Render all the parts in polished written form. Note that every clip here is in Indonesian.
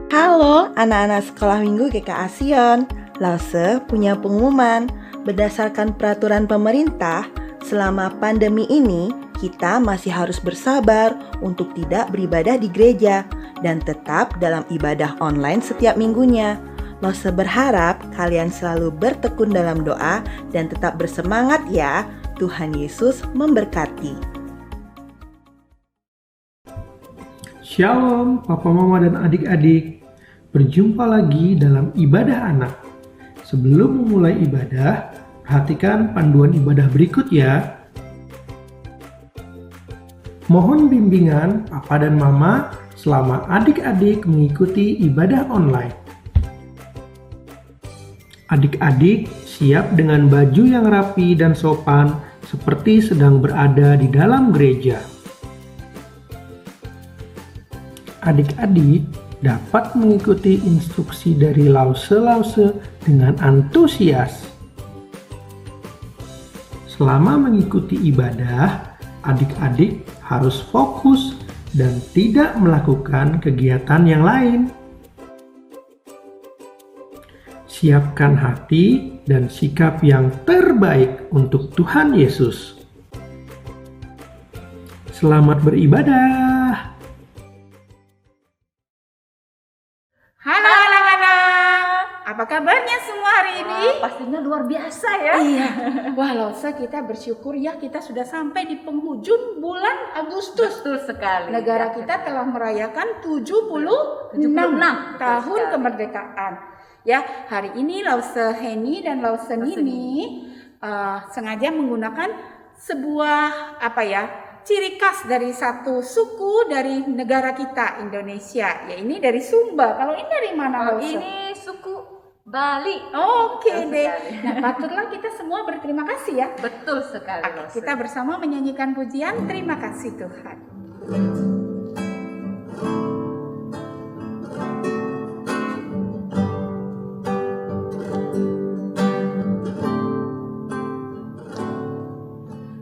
Halo anak-anak sekolah minggu GKA Sion. Lause punya pengumuman. Berdasarkan peraturan pemerintah, selama pandemi ini kita masih harus bersabar untuk tidak beribadah di gereja dan tetap dalam ibadah online setiap minggunya. Lause berharap kalian selalu bertekun dalam doa dan tetap bersemangat ya. Tuhan Yesus memberkati. Shalom Papa Mama dan adik-adik. Berjumpa lagi dalam ibadah anak. Sebelum memulai ibadah, perhatikan panduan ibadah berikut ya. Mohon bimbingan Papa dan Mama selama adik-adik mengikuti ibadah online. Adik-adik siap dengan baju yang rapi dan sopan seperti sedang berada di dalam gereja. Adik-adik dapat mengikuti instruksi dari lause-lause dengan antusias. Selama mengikuti ibadah, adik-adik harus fokus dan tidak melakukan kegiatan yang lain. Siapkan hati dan sikap yang terbaik untuk Tuhan Yesus. Selamat beribadah! Halo anak-anak, apa kabarnya semua hari ini? Pastinya luar biasa ya. Iya, wah Lause kita bersyukur ya kita sudah sampai di penghujung bulan Agustus. Betul sekali. Negara kita telah merayakan 76 tahun sekali. kemerdekaan. Ya, hari ini Lause Heni dan Lause Nini sengaja menggunakan sebuah ciri khas dari satu suku dari negara kita Indonesia. Ya ini dari Sumba. Kalau ini dari mana Lause? Ini suku Bali. Oke Betul deh. sekali. Nah, patutlah kita semua berterima kasih ya. Betul sekali. Oke, Lause. kita bersama menyanyikan pujian Terima Kasih Tuhan.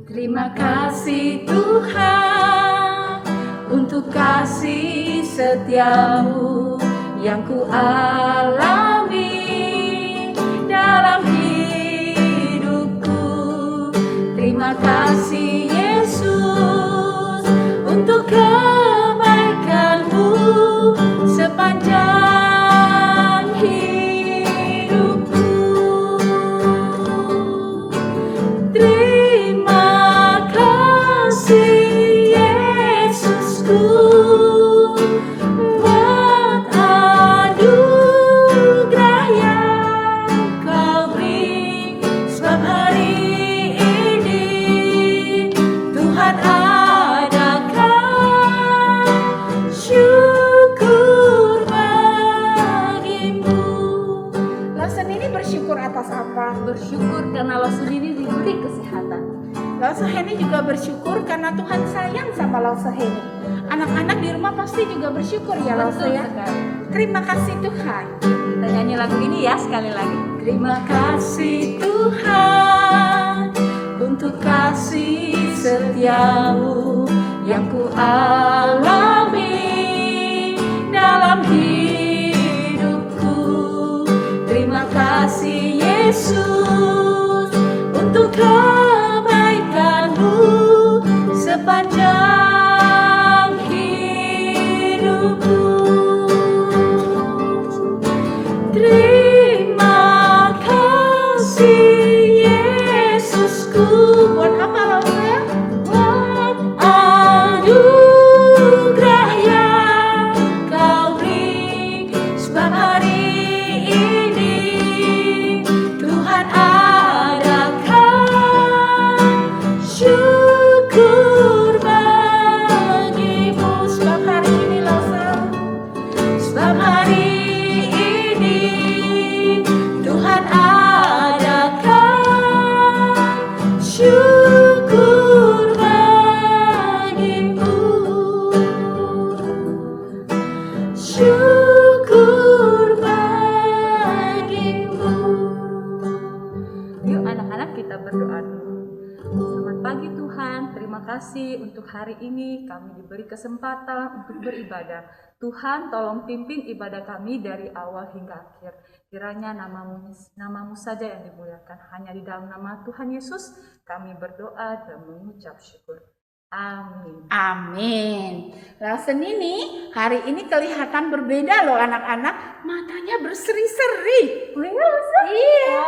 Terima kasih Tuhan untuk kasih setiamu yang ku alami dalam hidupku. Terima kasih Yesus untuk kebaikanmu sepanjang hidupku. Terima kasih Yesusku buat anugerah yang kau beri, sebab hari ini Tuhan adakan syukur bagimu. Lause ini bersyukur atas apa? Bersyukur karena Lause sendiri diberi kesehatan. Lause Heni juga bersyukur karena Tuhan sayang sama Lause Heni. Anak-anak di rumah pasti juga bersyukur ya Lause Betul ya. sekali. Terima kasih Tuhan. Kita nyanyi lagu ini ya sekali lagi. Terima kasih Tuhan untuk kasih setiamu yang ku alami dalam hidupku. Terima kasih Yesus untuk kebaikanmu sepanjang hidupku. Terima kasih Yesusku. Buat apa Lause? Buat anugerah yang kau beri, sebab hari ini Tuhan adakan syukur bagimu. Sebab hari ini Lause, sebab hari ini Tuhan adakan syukur bagimu. Syukur bagimu. Yuk anak-anak kita berdoa dulu. Selamat pagi Tuhan, terima kasih kasih untuk hari ini kami diberi kesempatan untuk beribadah. Tuhan, tolong pimpin ibadah kami dari awal hingga akhir. Kiranya namamu saja yang dimuliakan. Hanya di dalam nama Tuhan Yesus kami berdoa dan mengucap syukur. Amin. Amin. Lawson ini hari ini kelihatan berbeda loh anak-anak. Matanya berseri-seri. Iya.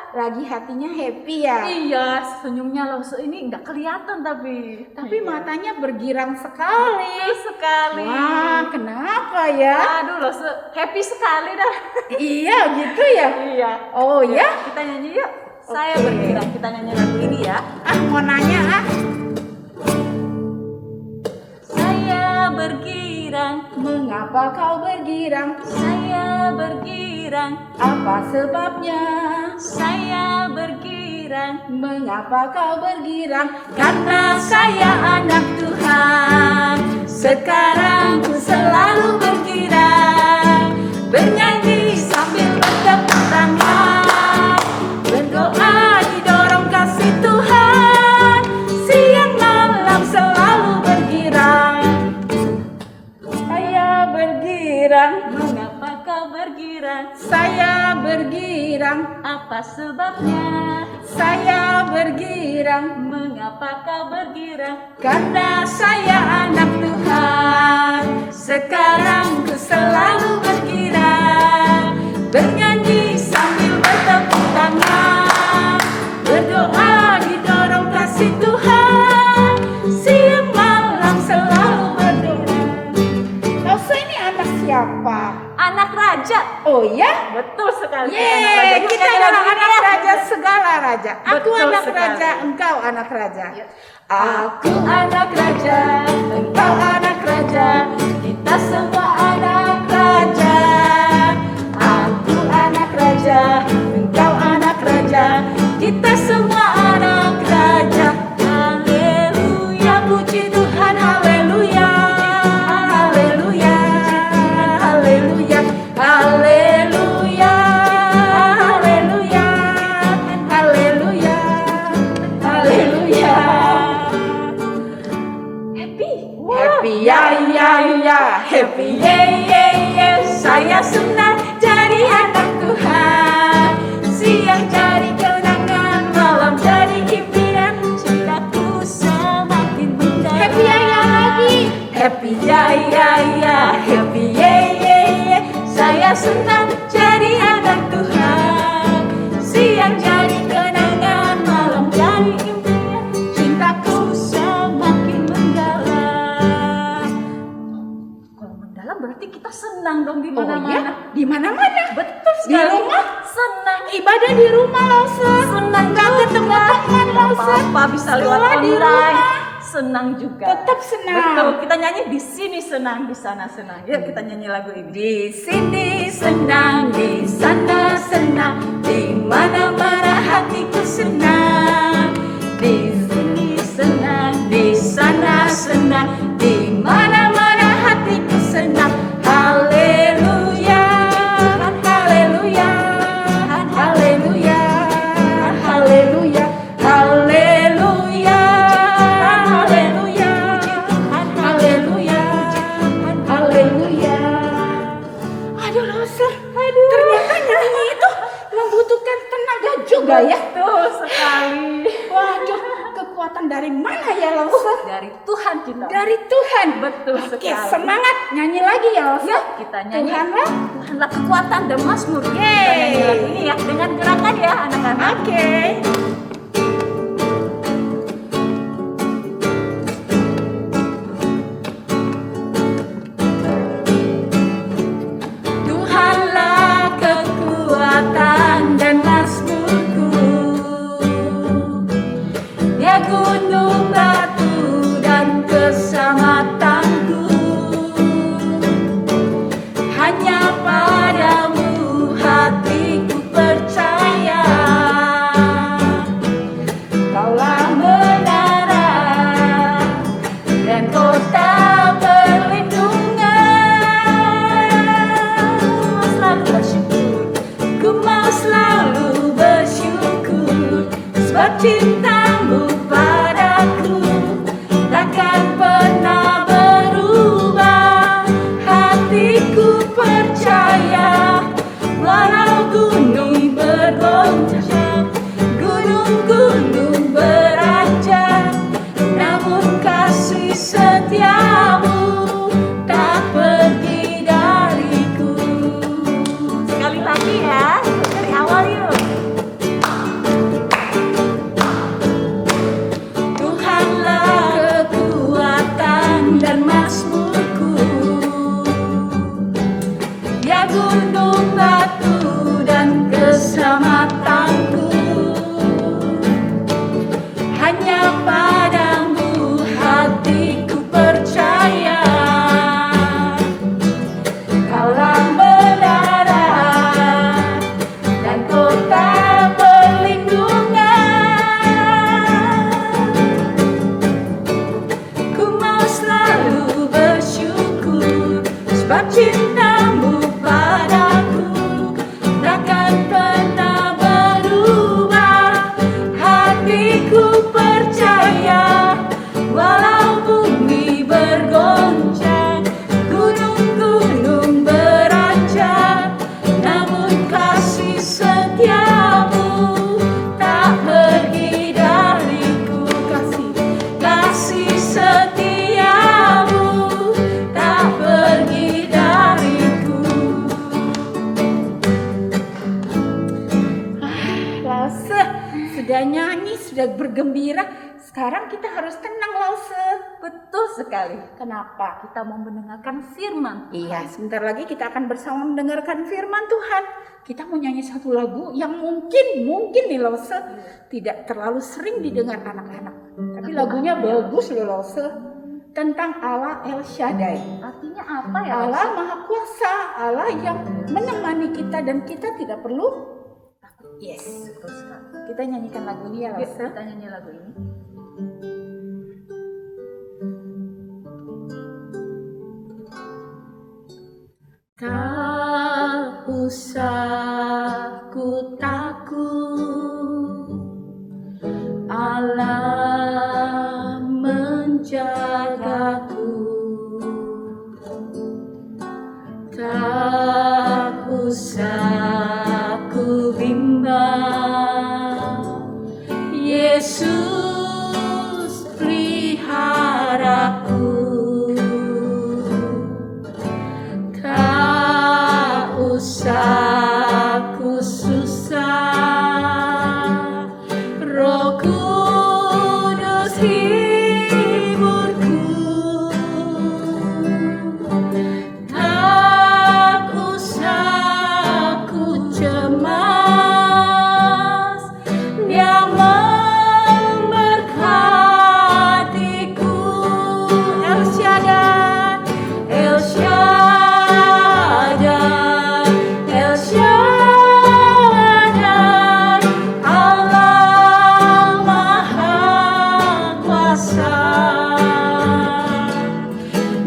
Lagi hatinya happy ya. Iya, senyumnya Lawson ini nggak kelihatan tapi iya. Matanya bergirang sekali. Sekali. Wah, kenapa ya? Aduh, Lawson happy sekali dah. Iya, gitu ya. Iya. Oh ya? Kita nyanyi yuk. Saya bergirang. Kita nyanyi lagu ini ya. Mau nanya Saya bergirang. Mengapa kau bergirang? Saya bergirang. Apa sebabnya? Saya bergirang. Mengapa kau bergirang? Karena saya anak Tuhan. Sekarang ku selalu bergirang, bernyanyi sambil bertepuk tangan, berdoa didorong kasih Tuhan, siang malam selalu bergirang. Saya bergirang. Mengapa kau bergirang? Saya bergirang. Apa sebabnya? Saya bergirang. Mengapa kau bergirang? Karena saya anak Tuhan. Sekarang ku selalu bergirang, bernyanyi sambil bertepuk tangan, berdoa didorong kasih Tuhan, siang malam selalu bergirang. Lawson ini anak siapa? Anak raja. Oh ya? Betul sekali. Yeay, kita adalah anak raja segala raja. Aku Betul anak sekali. raja, engkau anak raja. Aku anak raja, engkau anak raja, kita semua anak raja. Aku anak raja, engkau anak raja, kita semua anak raja. Haleluya, puji Tuhan, haleluya, haleluya, haleluya, haleluya, haleluya, haleluya, haleluya. Happy ya ya ya, happy ye ye ye. Saya senang jadi anak Tuhan. Siang jadi kenangan, malam jadi impian. Cintaku semakin mendalam. Happy ya ya lagi. Happy ya ya ya, happy ye ye ye. Saya senang jadi anak Tuhan. Siang jadi kenangan, malam jadi impian. Cintaku semakin mendalam. Kalau mendalam berarti kita senang dong di Oh mana-mana. ya? Di mana-mana. Betul Di sekali. rumah? Senang. Ibadah di rumah Lawson. Senang Nggak juga. ketemu teman Lawson. Apa bisa lewat Sekolah di online. rumah. Senang juga. Tetap senang. Betul. Kita nyanyi di sini senang, di sana senang. Yuk kita nyanyi lagu ini. Di sini senang, di sana senang, di mana-mana hatiku senang. Di sini senang, di sana senang, di mana-mana hatiku senang. Haleluya, haleluya, haleluya, haleluya, haleluya, haleluya, haleluya, haleluya. Aduh Lawson, ternyata nyanyi itu membutuhkan tenaga juga ya. Betul sekali. Waduh, kekuatan dari mana ya Lawson? Dari Tuhan kita. Dari Tuhan. Betul Oke, sekali. semangat nyanyi lagi ya Lawson. Ya, kita nyanyi. Tuhanlah. Tuhanlah kekuatan dan mazmur. Kita Yeay. nyanyi lagu ini ya dengan gerakan ya anak-anak. Oke. Tuhanlah kekuatan dan mazmurku. Dia gunung batu dan keselamatanku. Hanya padamu hatiku percaya. Kaulah menara dan kota perlindungan. Selalu bersyukur, ku mau selalu bersyukur, sebab cintamu padaku sudah bergembira, sekarang kita harus tenang Lause. Betul sekali. Kenapa? Kita mau mendengarkan firman Tuhan. Iya, sebentar lagi kita akan bersama mendengarkan firman Tuhan. Kita mau nyanyi satu lagu yang mungkin nih Lause tidak terlalu sering didengar anak-anak. Tapi lagunya bagus loh Lause. Tentang Allah El Shaddai. Artinya apa ya? Allah Maha Kuasa, Allah yang menemani kita dan kita tidak perlu takut. Yes. Betul sekali. Kita nyanyikan lagu ini ya Yuk, Lause. kita nyanyi lagu ini. Tak usah ku takut, Allah menjagaku. Tak usah ku bimbang, Yesus peliharaku. Tak usah ku susah, Roh Kudus hiburku. Tak usah ku cemas, Dia memberkatiku. El Shaddai, El Shaddai, El Shaddai, Allah Maha Kuasa.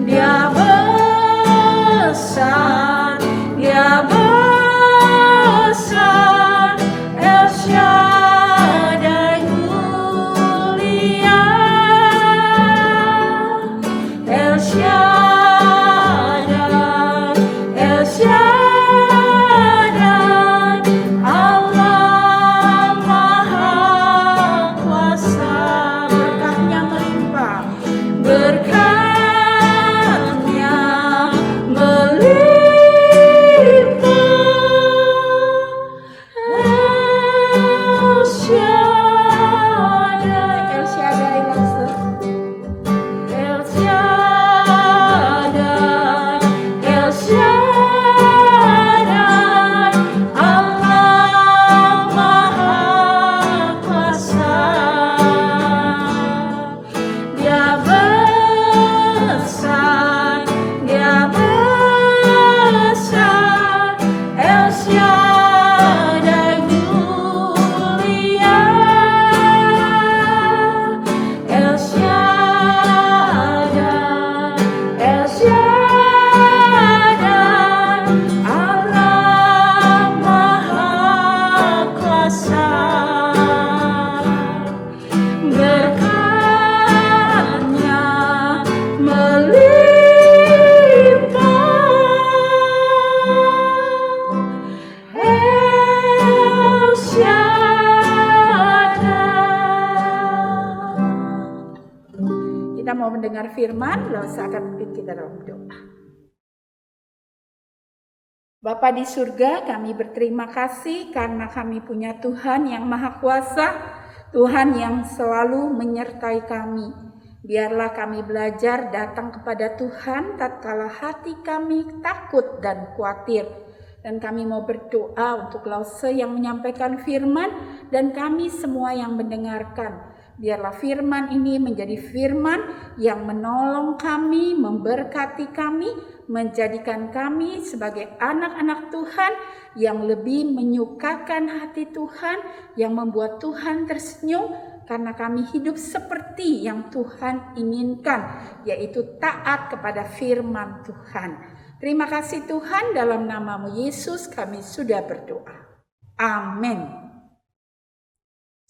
Dia besar, Dia besar, El Shaddai mulia, El Shaddai, El Shaddai, Allah Maha Kuasa. Berkahnya melimpah. Berkatnya melimpah, El Shaddai, El Shaddai Lause. El Shaddai, El Shaddai, Allah Maha Kuasa. Dia besar, Dia besar, El Shaddai mulia, El Shaddai, El Shaddai, Allah Maha Kuasa. Berkatnya melimpah, El Shaddai. Kita mau mendengar firman, Lause akan pimpin kita dalam doa. Bapa di surga, kami berterima kasih karena kami punya Tuhan yang Maha Kuasa, Tuhan yang selalu menyertai kami. Biarlah kami belajar datang kepada Tuhan tatkala hati kami takut dan khawatir. Dan kami mau berdoa untuk Lause yang menyampaikan firman dan kami semua yang mendengarkan. Biarlah firman ini menjadi firman yang menolong kami, memberkati kami, menjadikan kami sebagai anak-anak Tuhan yang lebih menyukakan hati Tuhan, yang membuat Tuhan tersenyum karena kami hidup seperti yang Tuhan inginkan, yaitu taat kepada firman Tuhan. Terima kasih Tuhan, dalam nama-Mu Yesus kami sudah berdoa. Amin.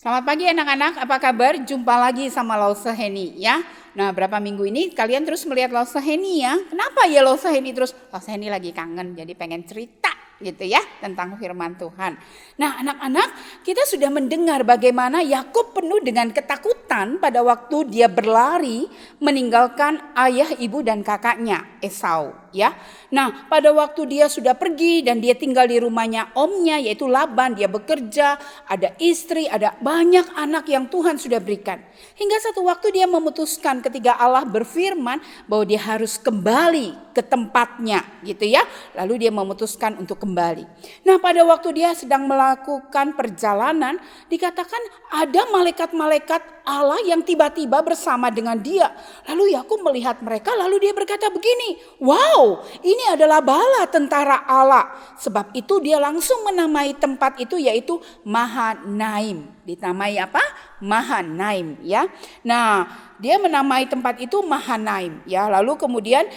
Selamat pagi anak-anak, apa kabar? Jumpa lagi sama Lause Heni ya. Nah, berapa minggu ini kalian terus melihat Lause Heni ya. Kenapa ya Lause Heni terus? Lause Heni lagi kangen, jadi pengen cerita gitu ya tentang firman Tuhan. Nah, anak-anak, kita sudah mendengar bagaimana Yakub penuh dengan ketakutan pada waktu dia berlari meninggalkan ayah, ibu dan kakaknya Esau. ya. Nah, pada waktu dia sudah pergi dan dia tinggal di rumahnya omnya yaitu Laban, dia bekerja, ada istri, ada banyak anak yang Tuhan sudah berikan. Hingga satu waktu dia memutuskan ketika Allah berfirman bahwa dia harus kembali ke tempatnya gitu ya. Lalu dia memutuskan untuk kembali. Nah, pada waktu dia sedang melakukan perjalanan, dikatakan ada malaikat-malaikat Allah yang tiba-tiba bersama dengan dia. Lalu Yakub melihat mereka, lalu dia berkata begini, wow, ini adalah bala tentara Allah. Sebab itu dia langsung menamai tempat itu yaitu Mahanaim. Dinamai apa? Mahanaim ya. Nah, dia menamai tempat itu Mahanaim ya. Lalu kemudian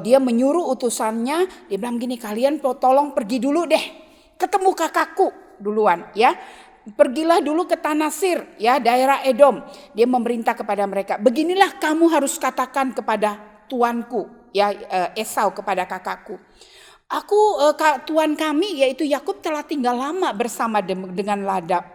dia menyuruh utusannya, dia bilang gini, kalian tolong pergi dulu deh, ketemu kakakku duluan ya. Pergilah dulu ke Tanah Sir ya, daerah Edom. Dia memerintah kepada mereka, beginilah kamu harus katakan kepada tuanku ya, Esau, kepada kakakku. Tuan kami yaitu Yakub telah tinggal lama bersama dengan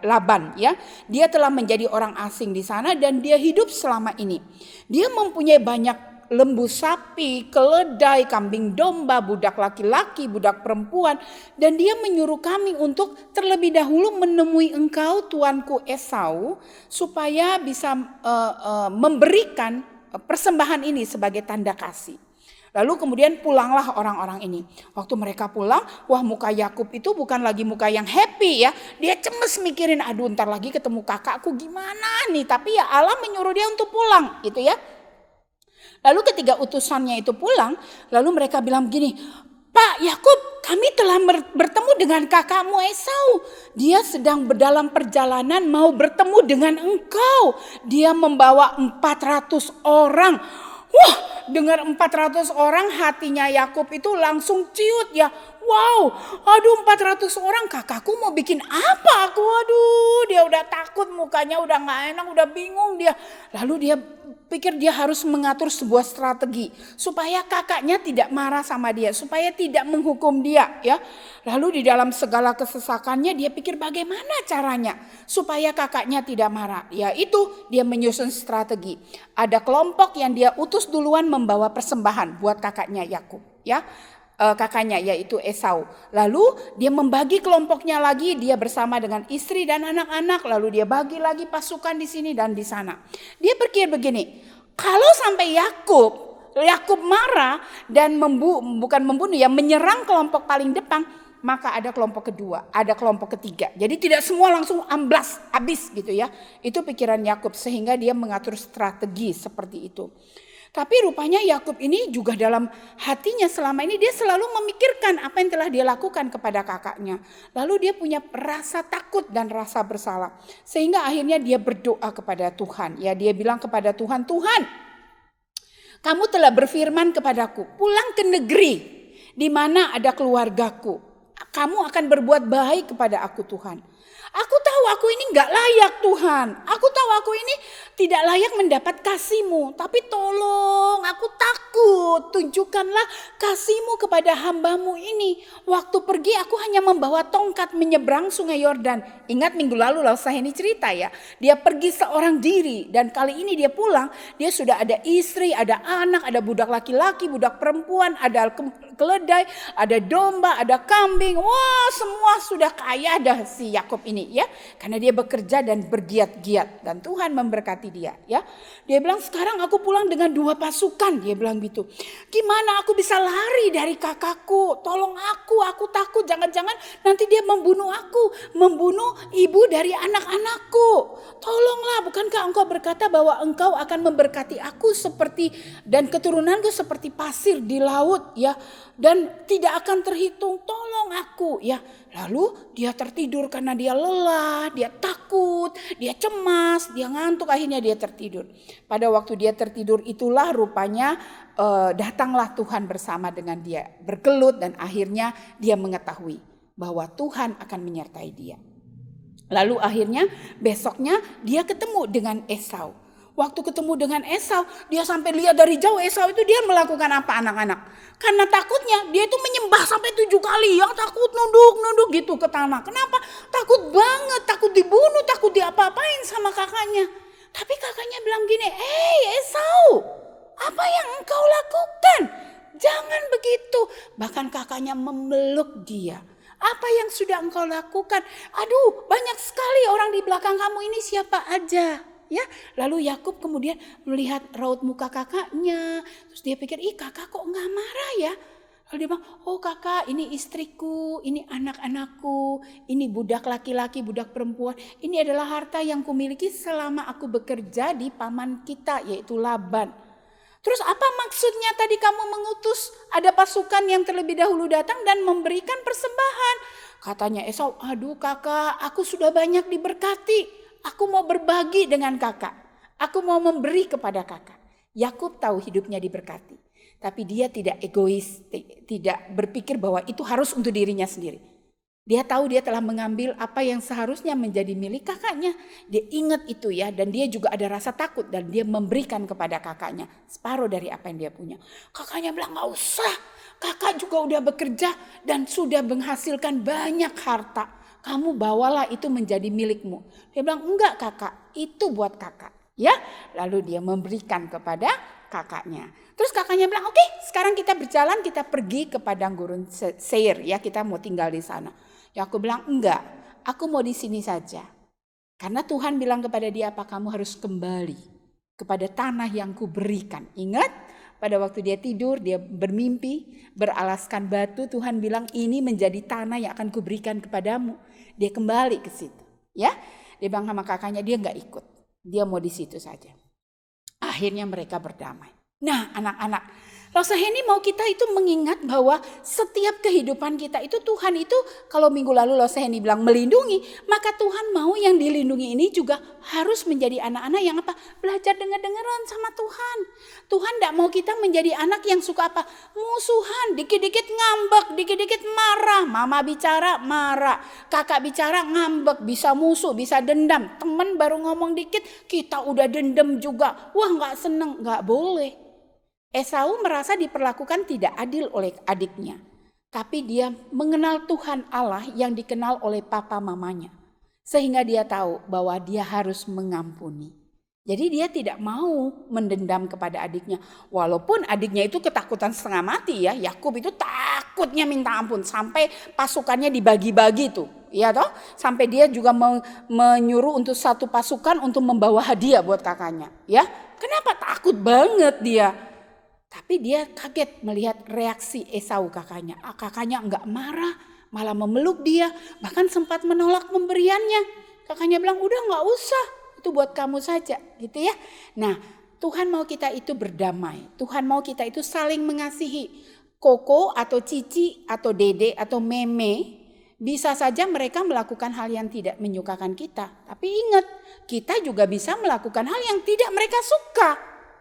Laban ya. Dia telah menjadi orang asing di sana dan dia hidup selama ini. Dia mempunyai banyak lembu sapi, keledai, kambing domba, budak laki-laki, budak perempuan. Dan dia menyuruh kami untuk terlebih dahulu menemui engkau tuanku Esau supaya bisa memberikan persembahan ini sebagai tanda kasih. Lalu kemudian pulanglah orang-orang ini. Waktu mereka pulang, wah muka Yakub itu bukan lagi muka yang happy ya. Dia cemas mikirin, aduh ntar lagi ketemu kakakku gimana nih. Tapi ya Allah menyuruh dia untuk pulang gitu ya. Lalu ketika utusannya itu pulang, lalu mereka bilang begini, Pak Yakub, kami telah bertemu dengan kakakmu Esau. Dia sedang dalam perjalanan mau bertemu dengan engkau. Dia membawa 400 orang. Wah, dengar 400 orang hatinya Yakub itu langsung ciut ya. Wow, aduh 400 orang, kakakku mau bikin apa aku? Aduh, dia udah takut, mukanya udah gak enak, udah bingung dia. Lalu dia pikir dia harus mengatur sebuah strategi supaya kakaknya tidak marah sama dia, supaya tidak menghukum dia ya. Lalu di dalam segala kesesakannya dia pikir bagaimana caranya supaya kakaknya tidak marah. Ya itu dia menyusun strategi. Ada kelompok yang dia utus duluan membawa persembahan buat kakaknya Yakub ya. Kakaknya yaitu Esau. Lalu dia membagi kelompoknya lagi, dia bersama dengan istri dan anak-anak, lalu dia bagi lagi pasukan di sini dan di sana. Dia berpikir begini, kalau sampai Yakub marah dan menyerang kelompok paling depan, maka ada kelompok kedua, ada kelompok ketiga. Jadi tidak semua langsung amblas, habis gitu ya. Itu pikiran Yakub sehingga dia mengatur strategi seperti itu. Tapi rupanya Yakub ini juga dalam hatinya selama ini dia selalu memikirkan apa yang telah dia lakukan kepada kakaknya. Lalu dia punya rasa takut dan rasa bersalah. Sehingga akhirnya dia berdoa kepada Tuhan. Ya, dia bilang kepada Tuhan, Tuhan, kamu telah berfirman kepadaku, pulang ke negeri di mana ada keluargaku. Kamu akan berbuat baik kepada aku Tuhan. Aku tahu aku ini gak layak Tuhan. Aku tahu aku ini tidak layak mendapat kasih-Mu. Tapi tolong, aku takut. Tunjukkanlah kasih-Mu kepada hamba-Mu ini. Waktu pergi aku hanya membawa tongkat menyeberang sungai Yordan. Ingat minggu lalu Lausa ini cerita ya. Dia pergi seorang diri. Dan kali ini dia pulang. Dia sudah ada istri, ada anak, ada budak laki-laki, budak perempuan, ada keledai, ada domba, ada kambing. Wah, semua sudah kaya dah si Yakub ini ya, karena dia bekerja dan bergiat-giat dan Tuhan memberkati dia ya. Dia bilang sekarang aku pulang dengan 2 pasukan, dia bilang gitu. Gimana aku bisa lari dari kakakku? Tolong aku takut jangan-jangan nanti dia membunuh aku, membunuh ibu dari anak-anakku. Tolonglah, bukankah engkau berkata bahwa engkau akan memberkati aku seperti dan keturunanku seperti pasir di laut ya, dan tidak akan terhitung. Tolong aku ya. Lalu dia tertidur karena dia lelah, dia takut, dia cemas, dia ngantuk, akhirnya dia tertidur. Pada waktu dia tertidur itulah rupanya datanglah Tuhan bersama dengan dia, bergelut, dan akhirnya dia mengetahui bahwa Tuhan akan menyertai dia. Lalu akhirnya besoknya dia ketemu dengan Esau. Waktu ketemu dengan Esau, dia sampai lihat dari jauh Esau itu dia melakukan apa anak-anak. Karena takutnya dia itu menyembah sampai 7 kali. Yang takut nunduk gitu ke tanah. Kenapa? Takut banget, takut dibunuh, takut diapa-apain sama kakaknya. Tapi kakaknya bilang gini, Esau, apa yang engkau lakukan? Jangan begitu. Bahkan kakaknya memeluk dia. Apa yang sudah engkau lakukan? Aduh, banyak sekali orang di belakang kamu ini, siapa aja. Ya, lalu Yakub kemudian melihat raut muka kakaknya. Terus dia pikir, ih kakak kok nggak marah ya? Lalu dia bilang, oh kakak ini istriku, ini anak-anakku, ini budak laki-laki, budak perempuan. Ini adalah harta yang kumiliki selama aku bekerja di paman kita, yaitu Laban. Terus apa maksudnya tadi kamu mengutus ada pasukan yang terlebih dahulu datang dan memberikan persembahan? Katanya Esau, aduh kakak, aku sudah banyak diberkati. Aku mau berbagi dengan kakak. Aku mau memberi kepada kakak. Yakub tahu hidupnya diberkati. Tapi dia tidak egois, tidak berpikir bahwa itu harus untuk dirinya sendiri. Dia tahu dia telah mengambil apa yang seharusnya menjadi milik kakaknya. Dia ingat itu ya, dan dia juga ada rasa takut dan dia memberikan kepada kakaknya separuh dari apa yang dia punya. Kakaknya bilang, gak usah, kakak juga udah bekerja dan sudah menghasilkan banyak harta. Kamu bawalah itu menjadi milikmu. Dia bilang, enggak kakak, itu buat kakak. Ya, lalu dia memberikan kepada kakaknya. Terus kakaknya bilang, oke, sekarang kita berjalan, kita pergi ke padang gurun Seir ya, kita mau tinggal di sana. Yakub bilang, enggak, aku mau di sini saja. Karena Tuhan bilang kepada dia, apa kamu harus kembali kepada tanah yang kuberikan. Ingat, pada waktu dia tidur, dia bermimpi, beralaskan batu. Tuhan bilang, ini menjadi tanah yang akan kuberikan kepadamu. Dia kembali ke situ. Ya, dia bilang sama kakaknya, dia enggak ikut. Dia mau di situ saja. Akhirnya mereka berdamai. Nah, anak-anak, Rosaheni mau kita itu mengingat bahwa setiap kehidupan kita itu Tuhan itu, kalau minggu lalu Rosaheni bilang melindungi, maka Tuhan mau yang dilindungi ini juga harus menjadi anak-anak yang apa? Belajar dengar-dengaran sama Tuhan. Tuhan tidak mau kita menjadi anak yang suka apa? Musuhan, dikit-dikit ngambek, dikit-dikit marah. Mama bicara marah, kakak bicara ngambek, bisa musuh, bisa dendam. Teman baru ngomong dikit, kita udah dendam juga. Wah, nggak seneng, nggak boleh. Esau merasa diperlakukan tidak adil oleh adiknya. Tapi dia mengenal Tuhan Allah yang dikenal oleh papa mamanya. Sehingga dia tahu bahwa dia harus mengampuni. Jadi dia tidak mau mendendam kepada adiknya. Walaupun adiknya itu ketakutan setengah mati ya. Yakub itu takutnya minta ampun. Sampai pasukannya dibagi-bagi tuh. Ya toh? Sampai dia juga menyuruh untuk satu pasukan untuk membawa hadiah buat kakaknya. Ya, kenapa takut banget dia? Tapi dia kaget melihat reaksi Esau kakaknya. Kakaknya enggak marah, malah memeluk dia. Bahkan sempat menolak pemberiannya. Kakaknya bilang, udah enggak usah, itu buat kamu saja gitu ya. Nah, Tuhan mau kita itu berdamai. Tuhan mau kita itu saling mengasihi. Koko atau Cici atau Dede atau Meme, bisa saja mereka melakukan hal yang tidak menyukakan kita. Tapi ingat, kita juga bisa melakukan hal yang tidak mereka suka.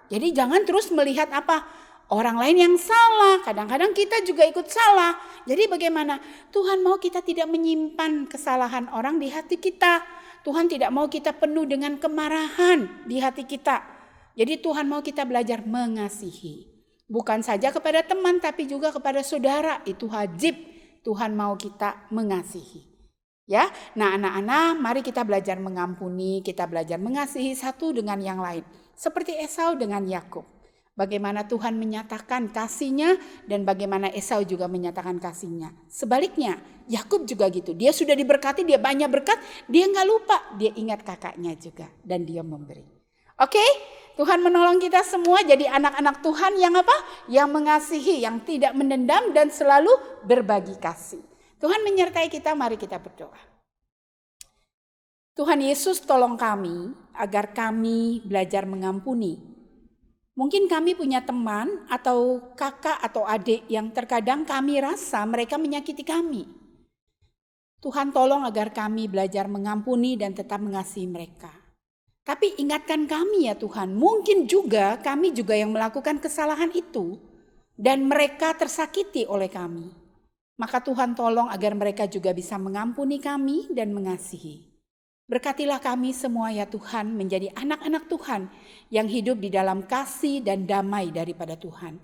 Jadi jangan terus melihat apa orang lain yang salah. Kadang-kadang kita juga ikut salah. Jadi bagaimana? Tuhan mau kita tidak menyimpan kesalahan orang di hati kita. Tuhan tidak mau kita penuh dengan kemarahan di hati kita. Jadi Tuhan mau kita belajar mengasihi. Bukan saja kepada teman tapi juga kepada saudara. Itu wajib Tuhan mau kita mengasihi. Ya, nah anak-anak, mari kita belajar mengampuni, kita belajar mengasihi satu dengan yang lain. Seperti Esau dengan Yakub. Bagaimana Tuhan menyatakan kasih-Nya dan bagaimana Esau juga menyatakan kasih-Nya. Sebaliknya, Yakub juga gitu. Dia sudah diberkati, dia banyak berkat, dia nggak lupa, dia ingat kakaknya juga dan dia memberi. Oke, Tuhan menolong kita semua jadi anak-anak Tuhan yang apa? Yang mengasihi, yang tidak mendendam dan selalu berbagi kasih. Tuhan menyertai kita, mari kita berdoa. Tuhan Yesus tolong kami agar kami belajar mengampuni. Mungkin kami punya teman atau kakak atau adik yang terkadang kami rasa mereka menyakiti kami. Tuhan tolong agar kami belajar mengampuni dan tetap mengasihi mereka. Tapi ingatkan kami ya Tuhan, mungkin juga kami juga yang melakukan kesalahan itu dan mereka tersakiti oleh kami. Maka Tuhan tolong agar mereka juga bisa mengampuni kami dan mengasihi. Berkatilah kami semua ya Tuhan menjadi anak-anak Tuhan yang hidup di dalam kasih dan damai daripada Tuhan.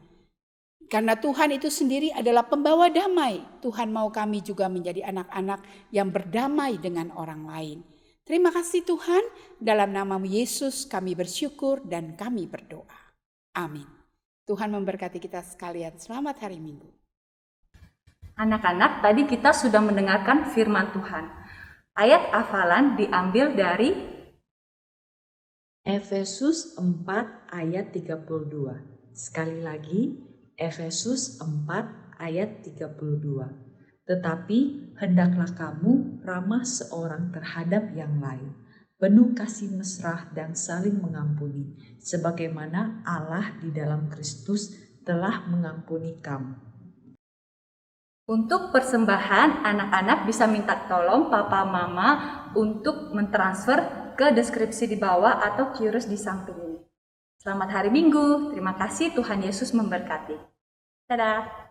Karena Tuhan itu sendiri adalah pembawa damai. Tuhan mau kami juga menjadi anak-anak yang berdamai dengan orang lain. Terima kasih Tuhan, dalam nama Yesus kami bersyukur dan kami berdoa. Amin. Tuhan memberkati kita sekalian. Selamat hari Minggu. Anak-anak, tadi kita sudah mendengarkan firman Tuhan. Ayat hafalan diambil dari Efesus 4 ayat 32. Sekali lagi, Efesus 4 ayat 32. Tetapi hendaklah kamu ramah seorang terhadap yang lain, penuh kasih mesra dan saling mengampuni, sebagaimana Allah di dalam Kristus telah mengampuni kamu. Untuk persembahan, anak-anak bisa minta tolong papa mama untuk mentransfer ke deskripsi di bawah atau QRIS di samping ini. Selamat hari Minggu. Terima kasih, Tuhan Yesus memberkati. Dadah.